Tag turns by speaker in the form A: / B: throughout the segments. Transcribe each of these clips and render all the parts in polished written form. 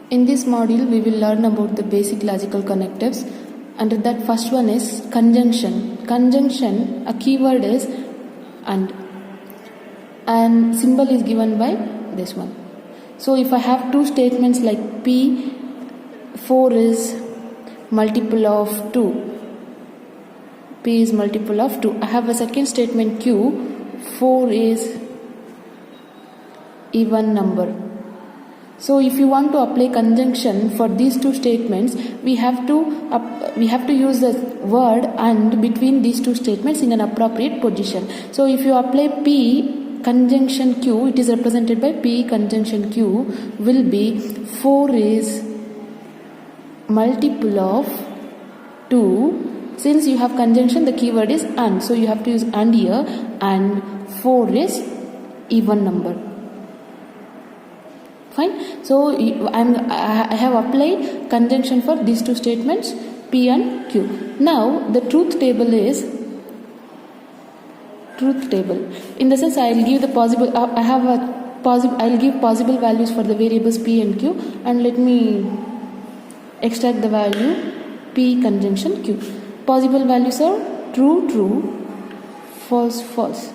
A: In this module, we will learn about the basic logical connectives. Under that, first one is conjunction. Conjunction, a keyword is and symbol is given by this one. So if I have two statements like P, 4 is multiple of 2. P is multiple of 2. I have a second statement Q, 4 is even number. So if you want to apply conjunction for these two statements, we have to use the word and between these two statements in an appropriate position. So if you apply P conjunction Q, it is represented by P conjunction Q will be 4 is multiple of 2. Since you have conjunction, the keyword is and, so you have to use and here, and 4 is even number. Fine. So I have applied conjunction for these two statements P and Q. Now the truth table is truth table. In the sense, I will give the possible. I will give possible values for the variables P and Q, and let me extract the value P conjunction Q. Possible values are true, true, false, false,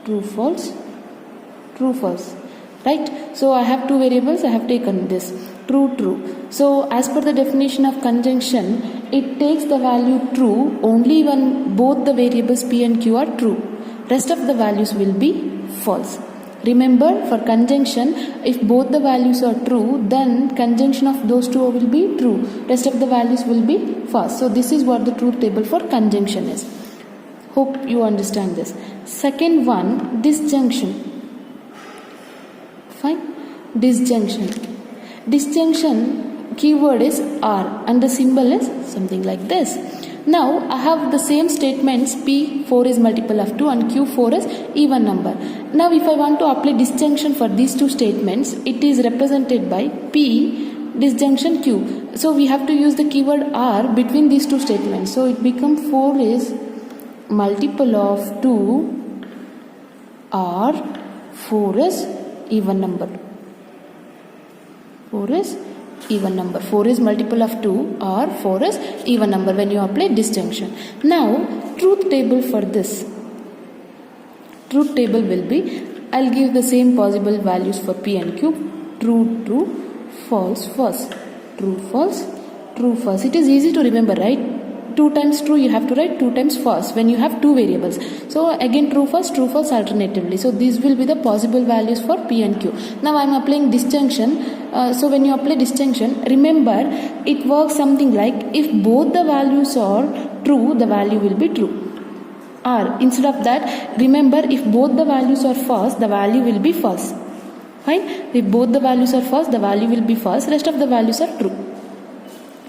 A: true, false, true, false. Right? So I have two variables, I have taken this true, true. So as per the definition of conjunction, it takes the value true only when both the variables P and Q are true. Rest of the values will be false. Remember, for conjunction, if both the values are true, then conjunction of those two will be true. Rest of the values will be false. So this is what the truth table for conjunction is. Hope you understand this. Second one, disjunction. Fine. Disjunction. Disjunction keyword is R and the symbol is something like this. Now I have the same statements P 4 is multiple of 2 and Q 4 is even number. Now if I want to apply disjunction for these two statements, it is represented by P disjunction Q. So we have to use the keyword R between these two statements. So it becomes 4 is multiple of 2 or 4 is even number. 4 is even number. 4 is multiple of 2 or 4 is even number when you apply disjunction. Now truth table for this. Truth table will be, I'll give the same possible values for P and Q. True, true, false, false, true, false, true, false. It is easy to remember, right? 2 times true you have to write 2 times false when you have two variables. So again true, false alternatively. So these will be the possible values for P and Q. Now I am applying disjunction. So when you apply disjunction, remember it works something like if both the values are true, the value will be true. Or instead of that, remember if both the values are false, the value will be false. Fine. If both the values are false, the value will be false. Rest of the values are true.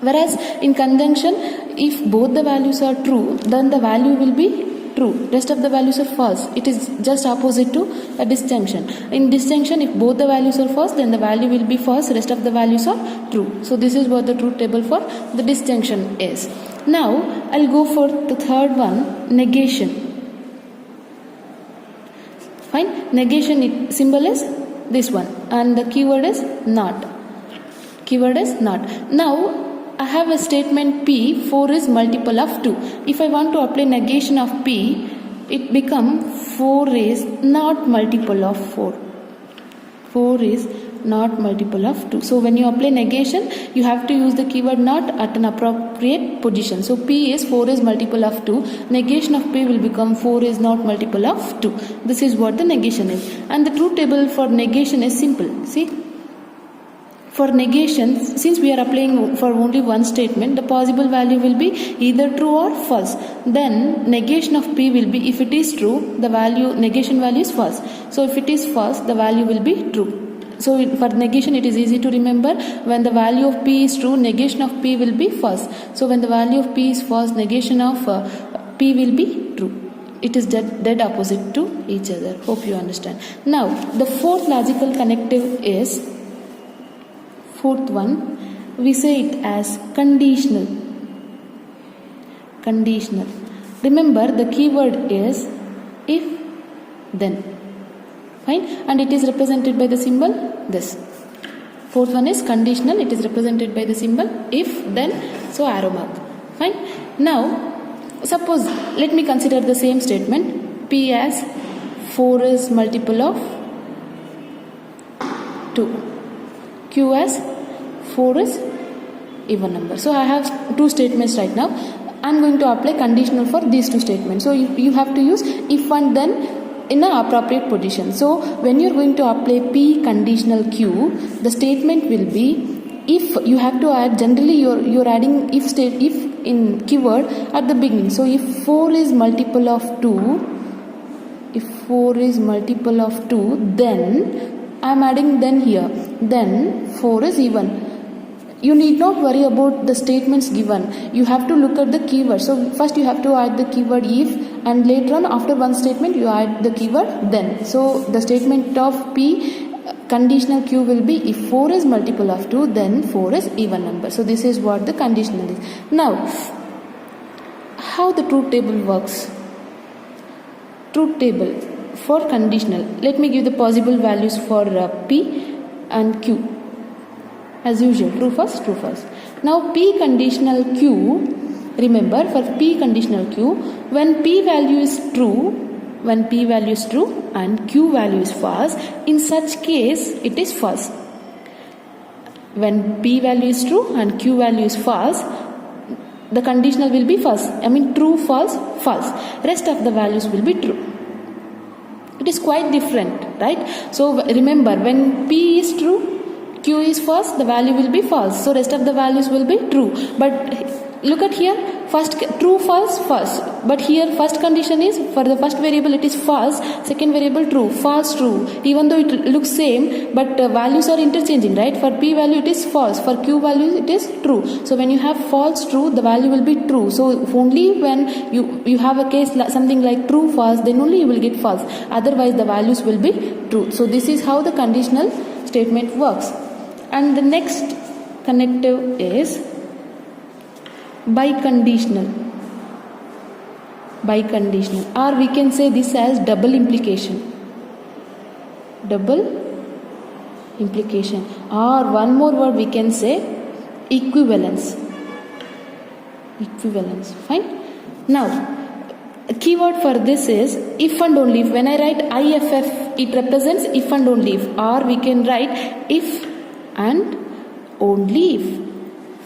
A: Whereas in conjunction, if both the values are true, then the value will be true. Rest of the values are false. It is just opposite to a disjunction. In disjunction, if both the values are false, then the value will be false. Rest of the values are true. So this is what the truth table for the disjunction is. Now I'll go for the third one, negation. Fine. Negation symbol is this one, and the keyword is not. Keyword is not. Now I have a statement P, 4 is multiple of 2. If I want to apply negation of P, it becomes 4 is not multiple of 4. 4 is not multiple of 2. So when you apply negation, you have to use the keyword not at an appropriate position. So P is 4 is multiple of 2. Negation of P will become 4 is not multiple of 2. This is what the negation is. And the truth table for negation is simple. See? For negation, since we are applying for only one statement, the possible value will be either true or false. Then negation of P will be, if it is true, the negation value is false. So if it is false, the value will be true. So for negation, it is easy to remember. When the value of P is true, negation of P will be false. So when the value of P is false, negation of P will be true. It is dead opposite to each other. Hope you understand. Now the fourth logical connective is, fourth one, we say it as conditional. Conditional. Remember the keyword is if, then. Fine. And it is represented by the symbol this. Fourth one is conditional. It is represented by the symbol if, then, so arrow mark. Fine. Now, suppose, let me consider the same statement. P as 4 is multiple of 2. Q as 4 is even number. So I have two statements right now. I am going to apply conditional for these two statements. So you have to use if and then in an appropriate position. So when you are going to apply P conditional Q, the statement will be if. You have to add, generally you are adding if in keyword at the beginning. So if 4 is multiple of 2, if 4 is multiple of 2, then I am adding then here, then 4 is even. You need not worry about the statements given. You have to look at the keyword. So first you have to add the keyword if, and later on after one statement you add the keyword then. So the statement of P conditional Q will be if 4 is multiple of 2, then 4 is even number. So this is what the conditional is. Now, how the truth table works? Truth table for conditional. Let me give the possible values for P and Q. As usual, true first, true first. Now P conditional Q, remember for P conditional Q, when P value is true, and Q value is false, in such case it is false. When P value is true and Q value is false, the conditional will be false. I mean true, false, false. Rest of the values will be true. It is quite different, right? So remember, when P is true, Q is false, the value will be false. So rest of the values will be true. But look at here, first true, false, false. But here first condition is, for the first variable it is false, second variable true, false, true. Even though it looks same, but values are interchanging, right? For P value it is false, for Q value it is true. So when you have false, true, the value will be true. So only when you have a case something like true, false, then only you will get false. Otherwise the values will be true. So this is how the conditional statement works. And the next connective is biconditional. Biconditional, or we can say this as double implication. Double implication, or one more word we can say equivalence. Equivalence. Fine. Now, a keyword for this is if and only if. When I write IFF, it represents if and only if, or we can write if and only if.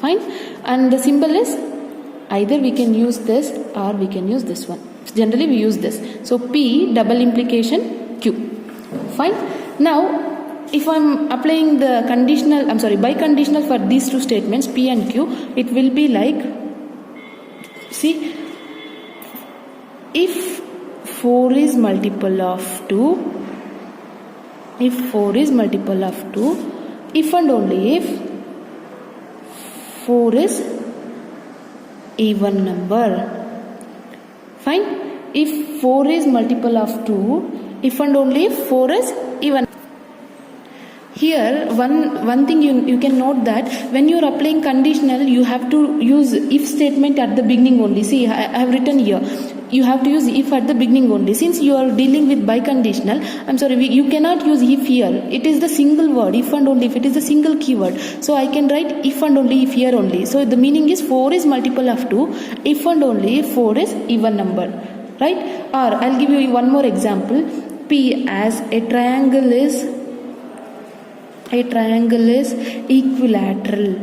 A: Fine. And the symbol is either we can use this or we can use this one. Generally we use this. So P double implication Q. Fine. Now if I am applying the biconditional for these two statements P and Q, it will be like, see, if 4 is multiple of 2, if 4 is multiple of 2, if and only if 4 is even number. Fine. If 4 is multiple of 2, if and only if 4 is even. Here one thing you can note that when you are applying conditional, you have to use if statement at the beginning only. See, I have written here, you have to use if at the beginning only. Since you are dealing with biconditional, you cannot use if here. It is the single word, if and only if. It is a single keyword. So I can write if and only if here only. So the meaning is 4 is multiple of 2, if and only if 4 is even number. Right? Or I'll give you one more example. P as a triangle is equilateral.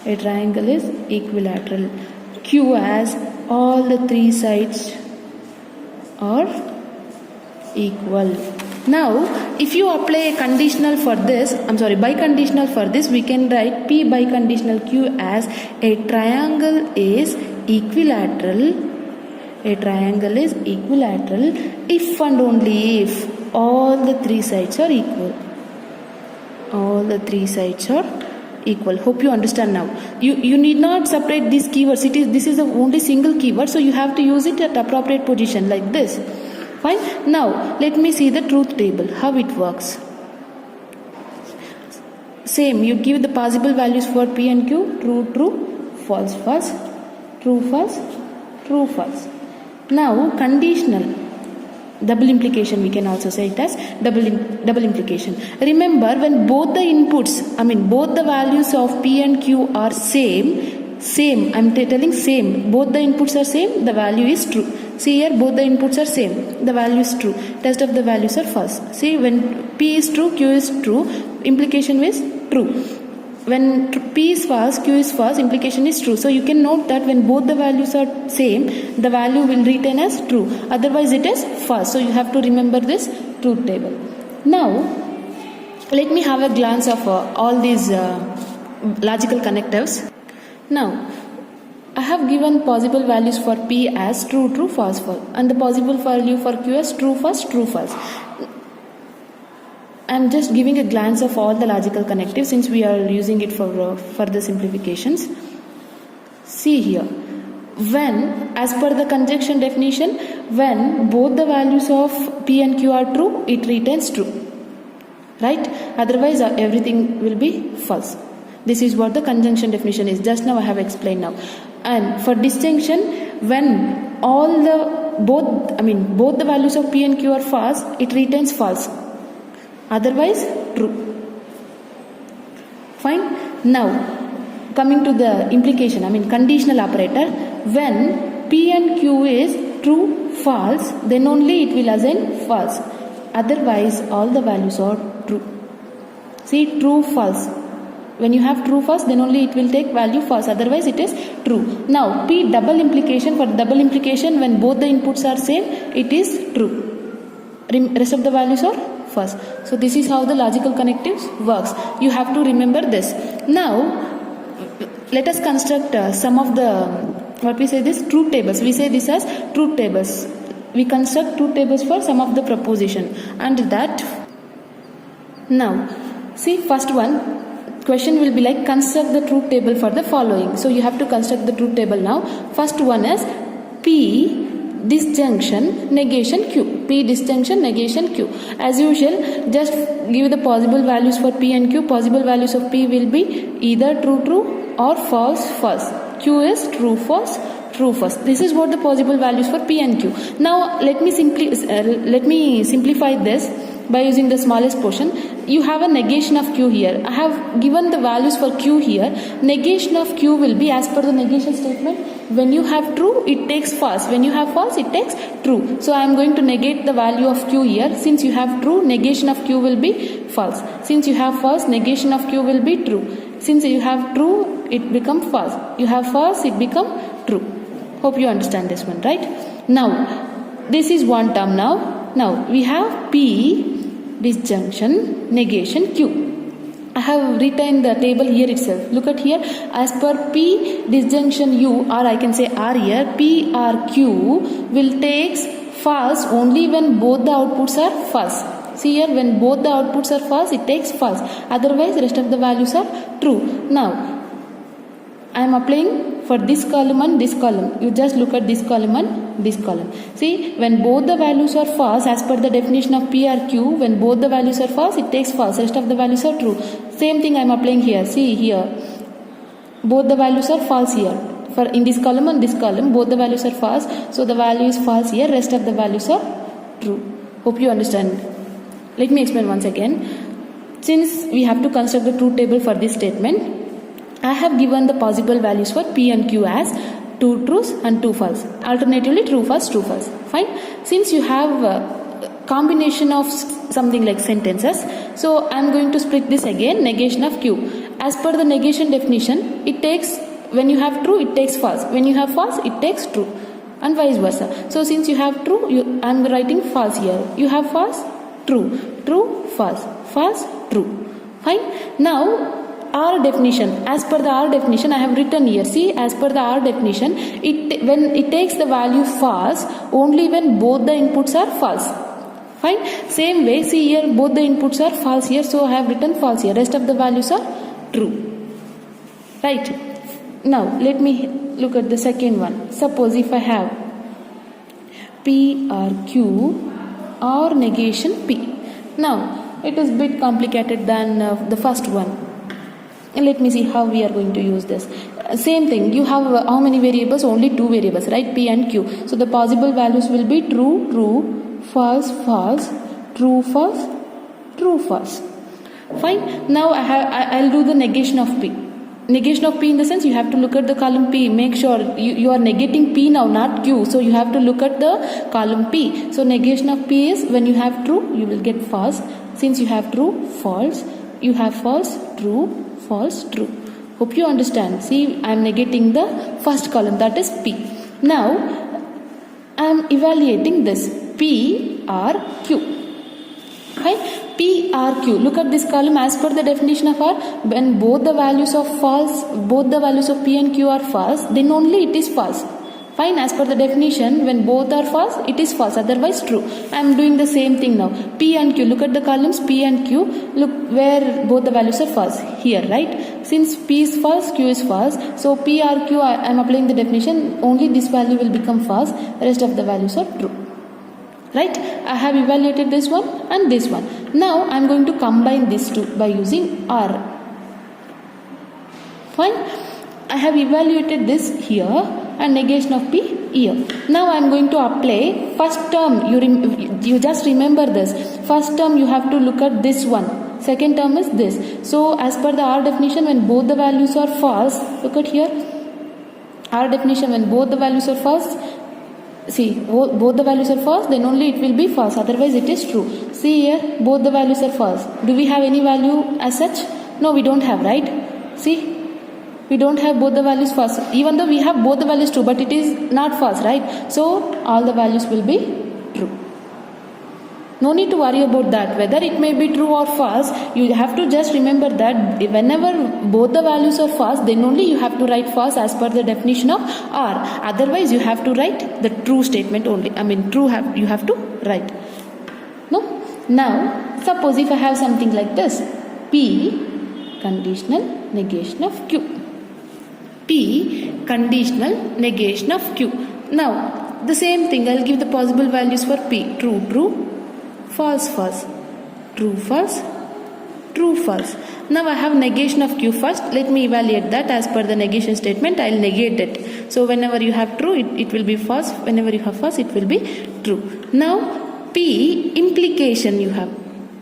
A: A triangle is equilateral. Q as all the three sides are equal. Now, if you apply a conditional for this, biconditional for this, we can write P biconditional Q as a triangle is equilateral. A triangle is equilateral if and only if all the three sides are equal. All the three sides are equal. Hope you understand now. You need not separate these keywords. This is the only single keyword, so you have to use it at appropriate position like this. Fine. Now let me see the truth table, how it works. Same, you give the possible values for P and Q. True, true, false, false, true, false, true, false. Now conditional. Double implication, we can also say it as double implication. Remember, when both the inputs, both the values of P and Q are same, I'm telling same, both the inputs are same, the value is true. See here, both the inputs are same, the value is true. Test of the values are false. See, when P is true, Q is true, implication is true. When P is false, Q is false, implication is true. So you can note that when both the values are same, the value will retain as true. Otherwise it is false. So you have to remember this truth table. Now, let me have a glance of all these logical connectives. Now, I have given possible values for P as true, true, false, false, and the possible value for Q as true, false, true, false. I am just giving a glance of all the logical connectives since we are using it for further simplifications. See here, when, as per the conjunction definition, when both the values of P and Q are true, it retains true, right? Otherwise everything will be false. This is what the conjunction definition is. Just now I have explained now. And for distinction, when both the values of P and Q are false, it retains false. Otherwise true. Fine. Now coming to the implication, conditional operator, when P and Q is true, false, then only it will assign false. Otherwise all the values are true. See, true, false. When you have true, false, then only it will take value false. Otherwise it is true. Now P double implication, for double implication, when both the inputs are same, it is true. Rest of the values are false. So this is how the logical connectives works. You have to remember this. Now let us construct some of the truth tables. We say this as truth tables. We construct truth tables for some of the proposition, and that now see, first one question will be like, construct the truth table for the following. So you have to construct the truth table now. First one is P disjunction negation Q. P disjunction negation Q. As usual, just give the possible values for P and Q. Possible values of P will be either true, true or false, false. Q is true, false, true, false. This is what the possible values for P and Q. Now let me simplify this by using the smallest portion. You have a negation of Q here. I have given the values for Q here. Negation of Q will be as per the negation statement. When you have true, it takes false. When you have false, it takes true. So I am going to negate the value of Q here. Since you have true, negation of Q will be false. Since you have false, negation of Q will be true. Since you have true, it becomes false. You have false, it becomes true. Hope you understand this one, right? Now, this is one term now. Now, we have P disjunction negation Q. I have written the table here itself. Look at here. As per P disjunction U, or I can say R here, P or Q will takes false only when both the outputs are false. See here, when both the outputs are false, it takes false. Otherwise, rest of the values are true. Now, I am applying for this column and this column. You just look at this column and this column. See, when both the values are false, as per the definition of P or Q, when both the values are false, it takes false. Rest of the values are true. Same thing I am applying here. See here, both the values are false here. For in this column and this column, both the values are false. So the value is false here. Rest of the values are true. Hope you understand. Let me explain once again. Since we have to construct the truth table for this statement, I have given the possible values for P and Q as 2 truths and 2 false. Alternatively, true, false, true, false. Fine. Since you have a combination of something like sentences, so I am going to split this again. Negation of Q. As per the negation definition, it takes, when you have true, it takes false. When you have false, it takes true. And vice versa. So since you have true, I am writing false here. You have false, true. True, false. False, true. Fine. Now, R definition. As per the R definition, I have written here. See, as per the R definition, when it takes the value false only when both the inputs are false. Fine. Same way, see here, both the inputs are false here, so I have written false here. Rest of the values are true. Right. Now, let me look at the second one. Suppose if I have P or Q or negation P. Now, it is a bit complicated than the first one. And let me see how we are going to use this. Same thing, you have how many variables? Only 2 variables, right? P and Q. So the possible values will be true, true, false, false, true, false, true, false. Fine. Now I'll do the negation of P. Negation of P in the sense you have to look at the column P. Make sure you are negating P now, not Q. So you have to look at the column P. So negation of P is when you have true, you will get false. Since you have true, false. You have false, true, false, true. Hope you understand. See, I am negating the first column, that is P. Now I am evaluating this P R Q. Fine. P R Q. Look at this column as per the definition of R. When both the values of P and Q are false, then only it is false. Fine. As per the definition, when both are false, it is false. Otherwise, true. I am doing the same thing now. P and Q. Look at the columns P and Q. Look where both the values are false. Here, right? Since P is false, Q is false. So P R Q. I am applying the definition. Only this value will become false. The rest of the values are true. Right? I have evaluated this one and this one. Now I am going to combine these two by using R. Fine. I have evaluated this here and negation of P here. Now I am going to apply first term. You just remember this. First term you have to look at this one. Second term is this. So as per the R definition, when both the values are false, look at here. R definition, when both the values are false, see, both the values are false, then only it will be false. Otherwise it is true. See here, both the values are false. Do we have any value as such? No, we don't have, right? See, we don't have both the values false. Even though we have both the values true, but it is not false, right? So all the values will be true. No need to worry about that. Whether it may be true or false, you have to just remember that whenever both the values are false, then only you have to write false as per the definition of R. Otherwise, you have to write the true statement only. I mean, you have to write. No? Now, suppose if I have something like this. P conditional negation of Q. P conditional negation of Q. Now, the same thing. I will give the possible values for P. True, true. False, false, true, false, true, false. Now I have negation of Q first. Let me evaluate that as per the negation statement. I will negate it. So whenever you have true, it will be false. Whenever you have false, it will be true. Now P implication you have,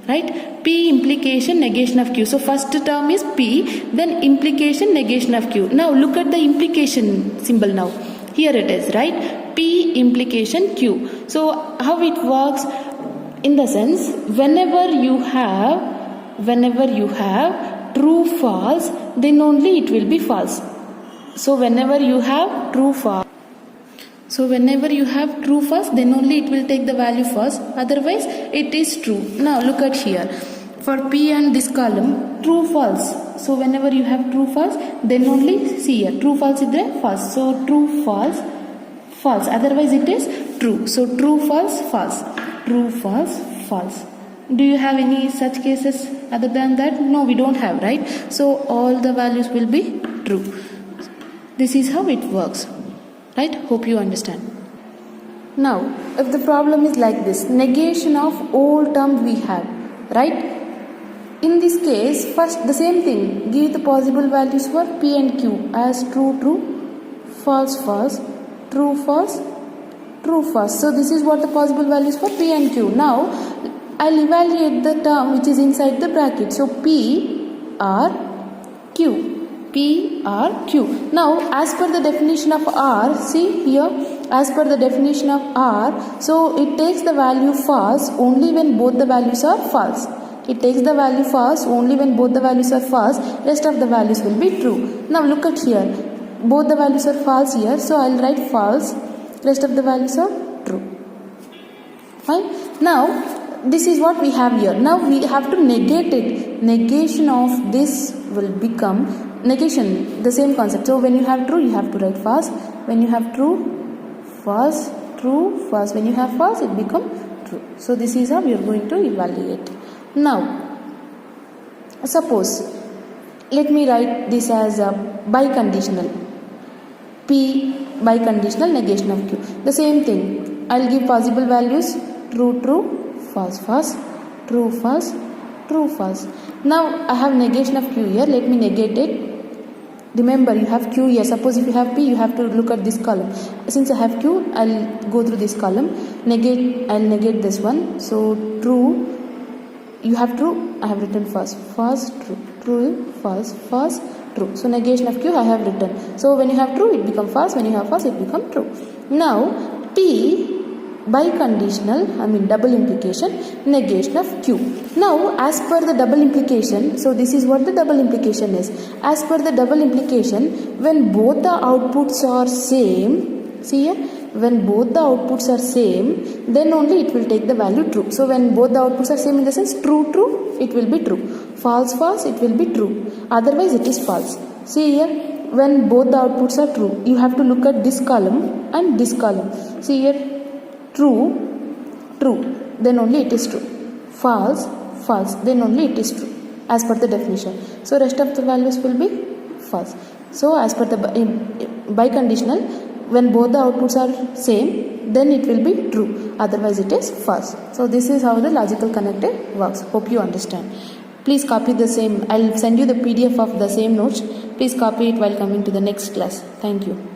A: right? P implication negation of Q. So first term is P, then implication negation of Q. Now look at the implication symbol now. Here it is, right? P implication Q. So how it works? In the sense, whenever you have true, false, then only it will be false. So whenever you have true, false, then only it will take the value false. Otherwise, it is true. Now look at here. For P and this column, true, false. So whenever you have true, false, then only see here. True, false is there, false. So true, false, false. Otherwise, it is true. So true, false, false. True, false, false. Do you have any such cases other than that? No, we don't have, right? So all the values will be true. This is how it works, right? Hope you understand. Now, if the problem is like this, negation of all terms we have, right? In this case, first the same thing, give the possible values for P and Q as true, true, false, false, true, false, true, false. So this is what the possible values for P and Q. Now I'll evaluate the term which is inside the bracket. So P R Q. P R Q. Now as per the definition of R, see here, as per the definition of R, so it takes the value false only when both the values are false. It takes the value false only when both the values are false. Rest of the values will be true. Now look at here. Both the values are false here. So I'll write false. Rest of the values are true. Fine. Now this is what we have here. Now we have to negate it. Negation of this will become negation. The same concept. So when you have true, you have to write false. When you have true, false, true, false. When you have false, it becomes true. So this is how we are going to evaluate. Now, suppose, let me write this as a biconditional. P biconditional negation of Q. The same thing. I will give possible values. True, true, false, false, true, false, true, false. Now, I have negation of Q here. Let me negate it. Remember, you have Q here. Suppose if you have P, you have to look at this column. Since I have Q, I'll go through this column. I'll negate this one. So true. You have true. I have written false. False, true. True, false, false, true. So negation of Q I have written. So when you have true, it becomes false. When you have false, it becomes true. Now P biconditional, double implication, negation of Q. Now as per the double implication, so this is what the double implication is. As per the double implication, when both the outputs are same, see here, when both the outputs are same, then only it will take the value true. So when both the outputs are same in the sense true, true, it will be true. False, false, it will be true. Otherwise it is false. See here, when both the outputs are true, you have to look at this column and this column. See here, true, true, then only it is true. False, false, then only it is true as per the definition. So rest of the values will be false. So as per the biconditional, when both the outputs are same, then it will be true. Otherwise it is false. So this is how the logical connected works. Hope you understand. Please copy the same. I'll send you the PDF of the same notes. Please copy it while coming to the next class. Thank you.